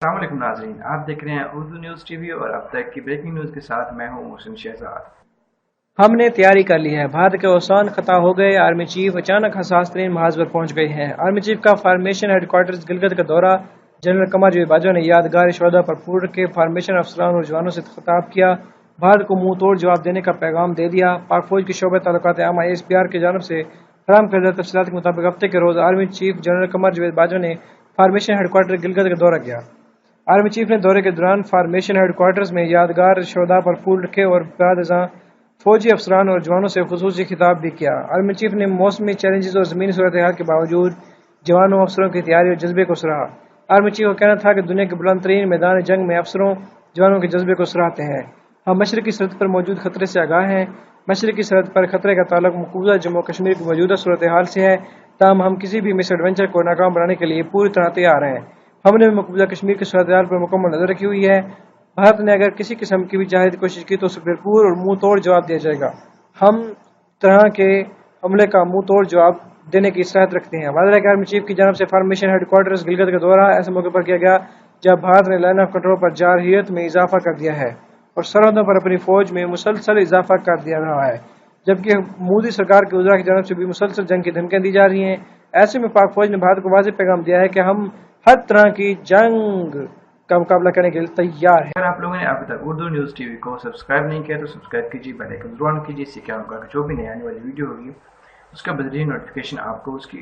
अस्सलाम वालेकुम नाज़रीन, आप देख रहे हैं उर्दू न्यूज़ टीवी और अब तक की ब्रेकिंग न्यूज़ के साथ मैं हूं मोहसिन शहजाद। हमने तैयारी कर ली है। भारत के ओसान खता हो गए। आर्मी चीफ अचानक हसास तरीन महाज पर पहुंच गए हैं। आर्मी चीफ का फार्मेशन हेडक्वार्टर्स गिलगित का दौरा। जनरल कमर जावेद बाजवा ने यादगार शोहदा पर फूट के फार्मेशन अफसरान और जवानों से खिताब किया। भारत को मुंह तोड़ जवाब देने का पैगाम दे दिया। पाक फौज की शोबे ताल्लुकात आमा ASPR की जानब से फराम करदा तफसीलात के मुताबिक हफ्ते के रोज army chief general Qamar Javed Bajwa ने फार्मेशन हेडक्वार्टर गिलगित का दौरा किया। आर्मी चीफ ने दौरे के दौरान फार्मेशन हेडक्वार्टर्स में यादगार शोहदा पर फूल रखे और बाद फौजी अफसरान और जवानों से खुसूसी खिताब भी किया। आर्मी चीफ ने मौसमी चैलेंजेस और ज़मीनी सूरत हाल के बावजूद जवानों अफसरों की तैयारी और जज्बे को सराहा। आर्मी चीफ का कहना था कि दुनिया के बुलंद तरीन मैदान जंग में अफसरों जवानों के जज्बे को सराहते हैं। हम मशरकी सरहद पर मौजूद खतरे से आगाह हैं। मशरकी सरहद पर खतरे का ताल्लुक मकबूजा जम्मू कश्मीर की मौजूदा सूरत हाल से है। ताहम हम किसी भी मिस एडवेंचर को नाकाम बनाने के लिए पूरी तरह तैयार हैं। हमने भी मकबूजा कश्मीर की सूरत हाल पर मुकम्मल नजर रखी हुई है। भारत ने अगर किसी किस्म की भी जाहिर कोशिश की तो उसे भरपूर और मुंह तोड़ जवाब दिया जाएगा। हम तरह के हमले का मुंह तोड़ जवाब देने की सलाहियत रखते हैं। वाज़ेह आर्मी चीफ की जानब से फार्मेशन हेडक्वार्टर्स गिलगित का दौरा ऐसे मौके पर किया गया जब भारत ने लाइन ऑफ कंट्रोल पर जारहियत में इजाफा कर दिया है और सरहदों पर अपनी फौज में मुसलसल इजाफा कर दिया रहा है, जबकि मोदी सरकार के वज़रा की जानब से भी मुसलसल जंग की धमकियां दी जा रही हैं। ऐसे में पाक फौज ने भारत को वाज़ेह पैगाम दिया है कि हम हर तरह की जंग का मुकाबला करने के लिए तैयार है। अगर आप लोगों ने अभी तक उर्दू न्यूज़ टीवी को सब्सक्राइब नहीं किया तो सब्सक्राइब कीजिए, बेल आइकन जरूर ऑन कीजिए। इससे क्या होगा कि जो भी नई आने वाली वीडियो होगी उसका बदरीन नोटिफिकेशन आपको उसकी